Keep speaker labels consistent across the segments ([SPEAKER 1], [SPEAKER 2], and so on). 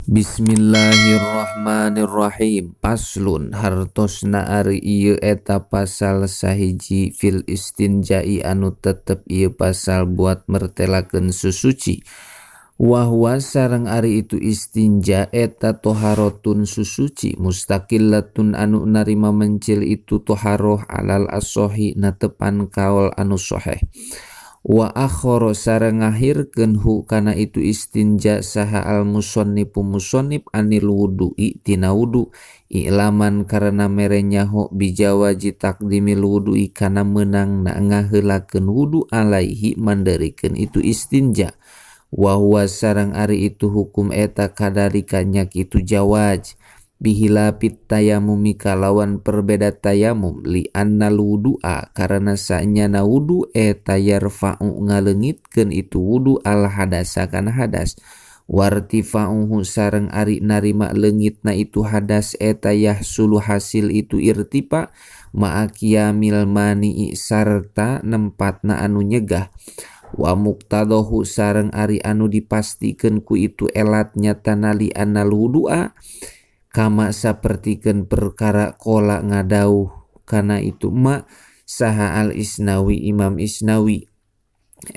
[SPEAKER 1] Bismillahirrahmanirrahim. Paslun hartosna ari ieu eta pasal sahiji fil istinjai anu tetep ieu pasal buat mertelakeun susuci. Wahwa sareng ari itu istinja eta toharotun susuci mustaqillatun anu narima mencil itu toharoh alal asohi natepan kaul anu soheh. Wa akhoro sareng ngahirkeun hu kana itu istinja saha al musonnipu musonnib anil wudu'i tina wudu ilaman karena merenyaho bijawaji takdimil wudu'i kana meunang na ngaheulakeun wudu alaihi mandarikeun itu istinja. Wa huwa sareng ari itu hukum eta kadarika nyak itu jawaj bihilapit tayamumi kalawan perbeda tayamum li annal wudu'a karena sanyana wudu eta yarfa'u ngaleungitkeun itu wudu al hadasa kana hadas wartifa'uhu sareng ari narima leungitna itu hadas eta yahsulu hasil itu irtifa ma'akiyamil mani'i sarta nempatna anu nyegah wa muqtadahu sareng ari anu dipastikeun ku itu elatnya tanali annal wudu'a kama sapertikeun perkara kola ngadauh kana itu saha al Isnawi Imam Isnawi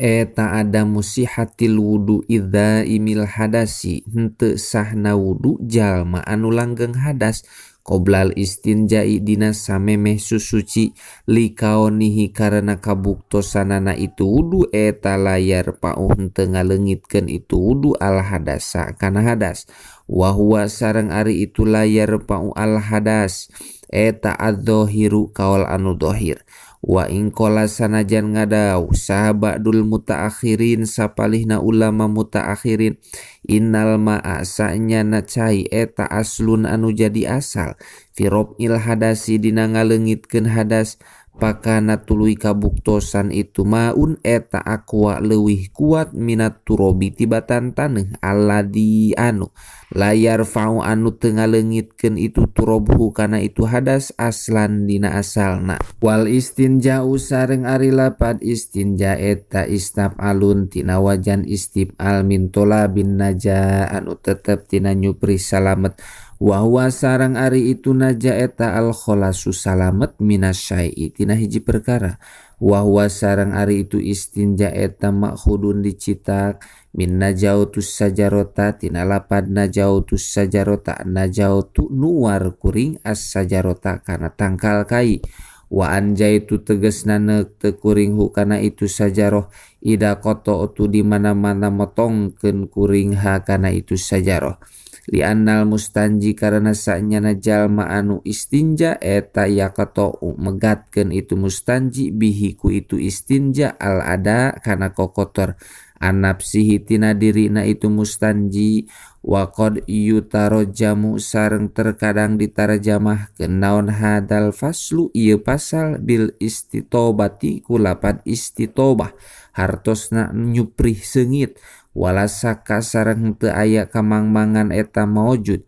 [SPEAKER 1] eta ada musihatil wudu idza imil hadasi henteu sahna wudu jalma anu langgeng hadas qoblal istinjai dina samemeh susuci likaonihi karena kabuktosanana itu wudu eta layar pauh henteu ngaleungitkeun itu wudu al hadasa kana hadas wa huwa sareng ari itu layar pau al hadas eta adzohiru kaul anu dohir wa ingkola sanajan ngadau sahabadul mutaakhirin sapalihna ulama mutaakhirin innal ma'a sa'nyana cai eta aslun anu jadi asal firob'il hadasi dina ngaleungitkeun hadas pakana tuluy kabuktosan itu maun eta aqwa leuwih kuat minat turobi tibatan taneuh alladzi anu layar fa'u anu teu ngaleungitkeun itu turobhu kana itu hadas aslan dina asalna wal istinja'u sareng ari lapad istinja eta istab'alun tina wajan istib'al min tolabin naja anu tetep tina nyupri salamet wa huwa sareng ari itu naja eta al kholasu salamet minasyai'i tina hiji perkara wa huwa sareng ari itu istinja eta makhudun dicitak min najautus sajarota tina lapad najautus sajarota najautu nuar kuring as sajarota kana tangkal kai wa anjaitu tegasna neuk teu kuring hu kana itu sajaroh ida koto tu di mana-mana motongkeun kuring ha kana itu sajaroh li annal mustanji karena sanyana jalma anu istinja eta yaqatu megatkeun itu mustanji bihi ku itu istinja al ada kana kokotor anapsihi tina dirina itu mustanji wa qad yutarojamu sareng terkadang ditarjamah kenaon hadal faslu ieu pasal bil istitobati ku lapad istitobah hartosna nyuprih seungit walasaka sareng teu aya kamangmangan eta maujud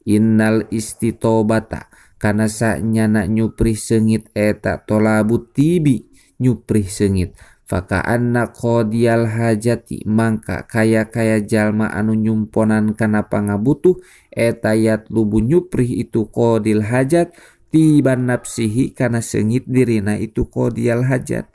[SPEAKER 1] innal istitobata kana sanyana nyuprih seungit eta tolabut tibi nyuprih seungit faka anna qadiyal hajati mangka kaya jalma anu nyumponan kana pangabutuh eta yatlubu nyuprih itu qadil hajat tiban nafsihi kana seungit dirina itu qadiyal hajat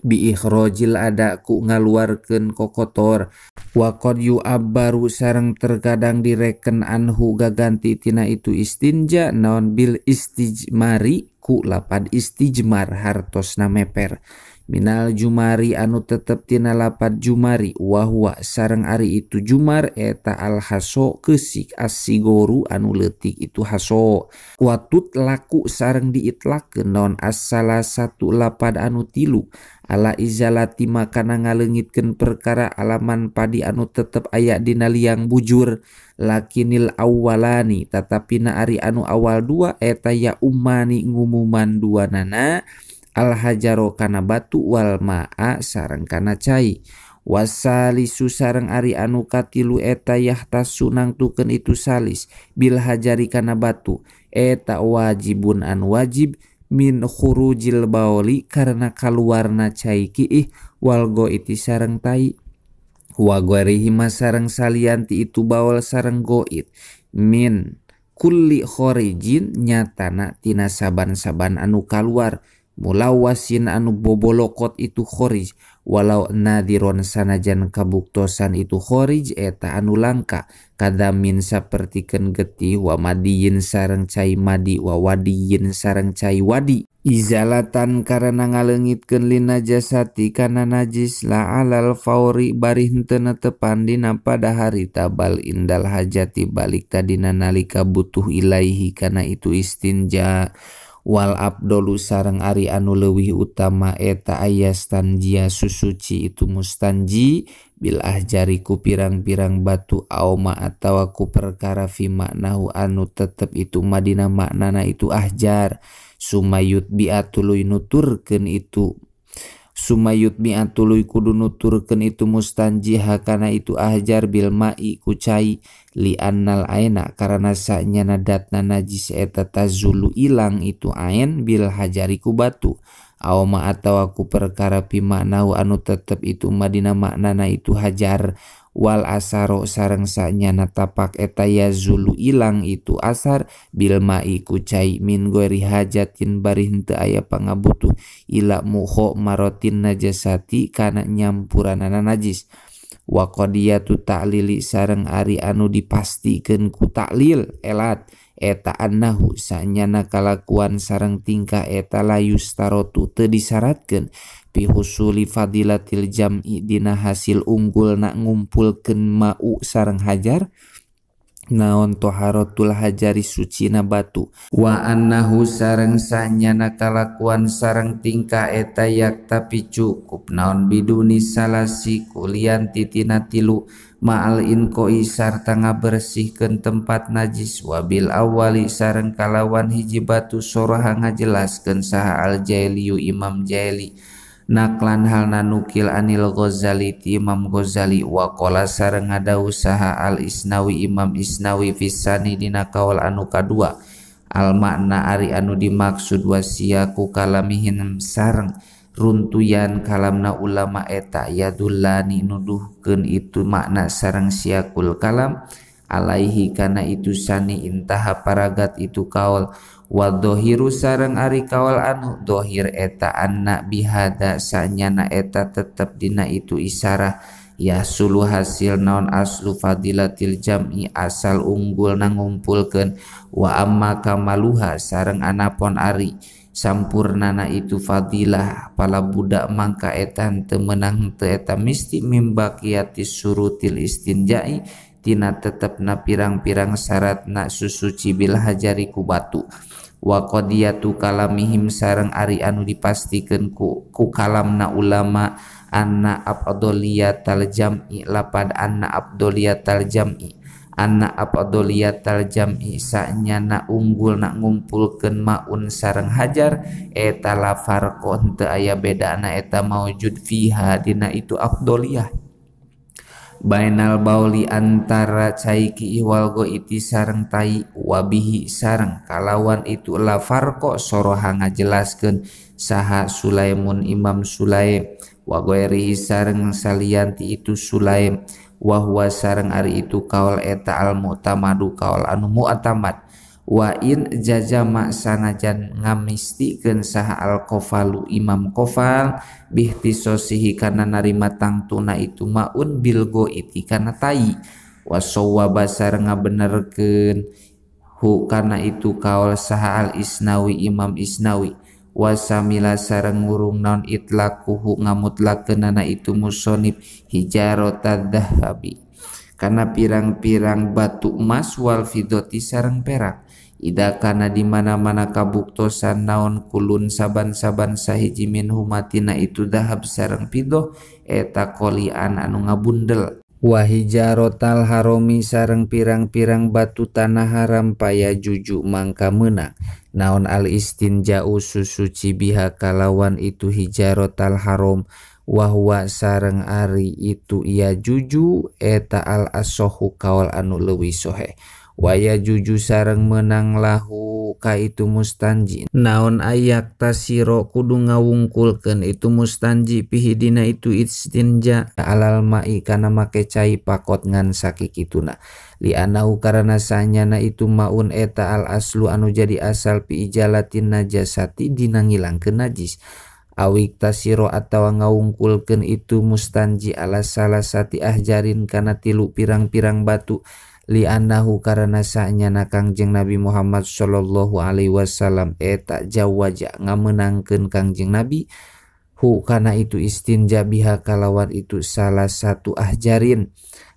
[SPEAKER 1] bi ikhrajil ada ku ngaluarkeun kokotor wa qad yu'abbaru sareng terkadang direken anhu gaganti tina itu istinja naon bil istijmari ku lapad istijmar hartosna meper minal jumari anu tetep tina lapad jumari wa huwa sareng ari itu jumar eta al haso keusik asigoru anu leutik itu haso watut laku sareng diitlakeun naon asala satu lapad anu tilu ala izalati makana ngaleungitkeun perkara alaman padi anu tetep aya dina liang bujur lakinil awwalani tatapina ari anu awal dua eta ya ummani ngumuman duanana al hajaro kana batu wal ma'a sareng kana cai wasalisu sareng ari anu katilu eta yahtasu nangtukeun itu salis bil hajari kana batu eta wajibun an wajib min khurujil bauli karena kaluarna cai kiih wal goiti sareng tai wa ghairihima sareng salianti itu bawal sareng goit min kulli khorijin nyatana tina saban-saban anu kaluar mulawasin anu bobolokot itu khorij walau nadiron sanajan kabuktosan itu khorij eta anu langka kadamin sapertikeun getih wa madiyin sareng cai madi wa wadiyin sareng cai wadi izalatan karena ngaleungitkeun lin najasati kana najis la alal fauri bari henteu netepan dina pada harita bal indal hajati balik tadina nalika butuh ilaihi kana itu istinja wal abdolu sareng ari anu leuwih utama eta ayastanjia susuci itu mustanji bil ahjari ku pirang-pirang batu auma atawa ku perkara fi maknahu anu tetep itu madina maknana itu ahjar sumayut biatuluy nuturkeun itu sumayut biatuluy kudu nuturkeun itu mustanjiha kana itu ahjar bil ma'i ku cai li annal aina karena sanyana datna najis eta tazulu ilang itu ain bil hajari ku batu aw ma atawa ku perkara pi maknahu anu tetep itu madina maknana itu hajar wal asaro sareng sanyana tapak eta yazulu ilang itu asar bil ma'i ku cai min ghairi hajatin bari henteu aya pangabutuh ila muho marotin najasati kana nyampuranana najis wa qadiyatu ta'lili sareng ari anu dipastikeun ku ta'lil elat eta annahu sanyana kalakuan sareng tingkah eta layus tarotu teu disyaratkeun pi husuli fadilatil jam'i dina hasil unggul nak ngumpulkeun ma'u sareng hajar naon toharotul hajari sucina batu wa annahu sareng sanyana kalakuan sareng tingkah eta yak tapi cukup naon biduni salasi kulian titina tilu ma'al inkoi sarta ngabersihkeun tempat najis wabil awali sareng kalawan hiji batu soroha ngajelaskeun saha al jailiyu Imam Jaili naklan halna nukil anil Ghazali ti Imam Ghazali wa qala sareng ngadawuh saha al Isnawi Imam Isnawi fisani dina kaul anu kadua al makna ari anu dimaksud wasiyaku kalamihin sareng runtuyan kalamna ulama eta yadullani nuduhkeun itu makna sareng siakul kalam alaihi kana itu sani intaha paragat itu kaul wa dhahiru sareng ari kaul anu dhahir eta anna bihada sanyana eta tetep dina itu isyarah ya sulu hasil naon aslu fadilatil jam'i asal unggul nangumpulkeun wa amma kamaluha sareng anapun ari sampurnana itu fadilah pala budak mangka eta teu meunang teu eta misti mimbaqiyatis surutil istinja'i tina tetepna pirang-pirang syaratna susuci bil hajari ku batu wa qadiyatu kalamihim sareng ari anu dipastikeun ku kalamna ulama anna afdhaliyatal jam'i lapad anna afdhaliyatal jam'i anna afdhaliyatal jam'i sanyana unggul nak ngumpulkeun maun sareng hajar eta la farqon teu aya bedana eta maujud fiha dina itu afdhaliyah bainal bauli antara caiki wal goiti sareng tai wabihi sareng kalawan itu la farqo soroha ngajelaskeun saha Sulaimun Imam Sulaim wa ghairihi sareng salianti itu Sulaim wa huwa sareng ari itu kaul eta al mu'tamadu kaul anu mu'tamad wa in jazama sanajan ngamistikeun saha al qafalu Imam Qafal bihtisosihi kana narima tangtuna itu maun bil goiti kana tai wa sawaba sareng ngabenerkeun hu kana itu kaul saha al Isnawi Imam Isnawi wa samila sareng ngurung naon itlaquhu ngamutlakeunana itu musonib hijarotad dhahabi kana pirang-pirang batu emas wal fidoti sareng perak ida kana di mana-mana kabuktosan naon kulun saban-saban sahiji minhum matina itu dahab sareng fidoh eta qolian anu ngabundel wa hijarotal haromi sareng pirang-pirang batu tanah haram paya juju mangka meunang naon al istinja'u susuci biha kalawan itu hijarotal harom wa huwa sareng ari itu ia juju eta al asohu kaul anu leuwih sohe waya juju sareng menang lahu ka itu mustanji naon ayak tasiro kudu ngawungkulkeun itu mustanji pihi dina itu istinja alal mai kana make cai pakot ngan sakikituna li anahu karana sanyana itu maun eta al aslu anu jadi asal pi ijalatin najasati dina ngilangkeun najis awik tasiro atawa ngawungkulkeun itu mustanji ala salah sati ahjarin kana tilu pirang-pirang batu li annahu karana sanyana Kangjeng Nabi Muhammad sallallahu alaihi wasallam eta jawaja ngamenangkeun Kangjeng Nabi hu kana itu istinja biha kalawan itu salah satu ahjarin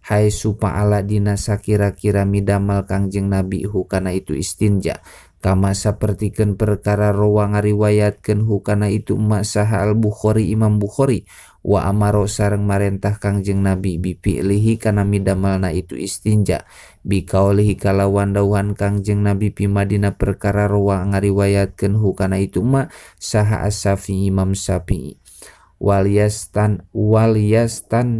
[SPEAKER 1] hai supa'ala dina sakira-kira midamal Kangjeng Nabi hu kana itu istinja kama sapertikeun perkara rawa ngariwayatkeun hu kana itu saha al-Bukhari Imam Bukhari wa amaro sareng marentah Kangjeng Nabi bipi'lihi kana midamalna itu istinja bikaulihi kalawan dauhan Kangjeng Nabi pimadina perkara rawa ngariwayatkeun hu kana itu saha as-Syafi'i Imam Syafi'i waliyastan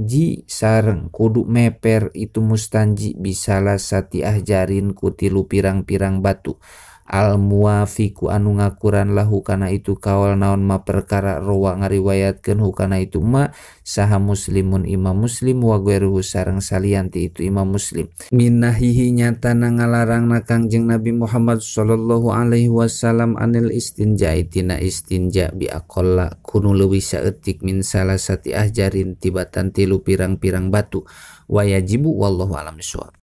[SPEAKER 1] ji sareng kudu meper itu mustanji bisalah sati ahjarin kutilu pirang-pirang batu al muwafiqu anu ngakuran lahu kana itu kawal naon ma perkara rawa ngariwayatkeun hu kana itu saha Muslimun Imam Muslim wa ghairuhu sareng salianti itu Imam Muslim minahihi nyatana ngalarangna Kangjeng Nabi Muhammad sallallahu alaihi wasallam anil istinja tina istinja bi aqalla kunu leuwih saeutik min salasati ahjarin tibatan tilu pirang-pirang batu wa yajibu wallahu alam bissawab.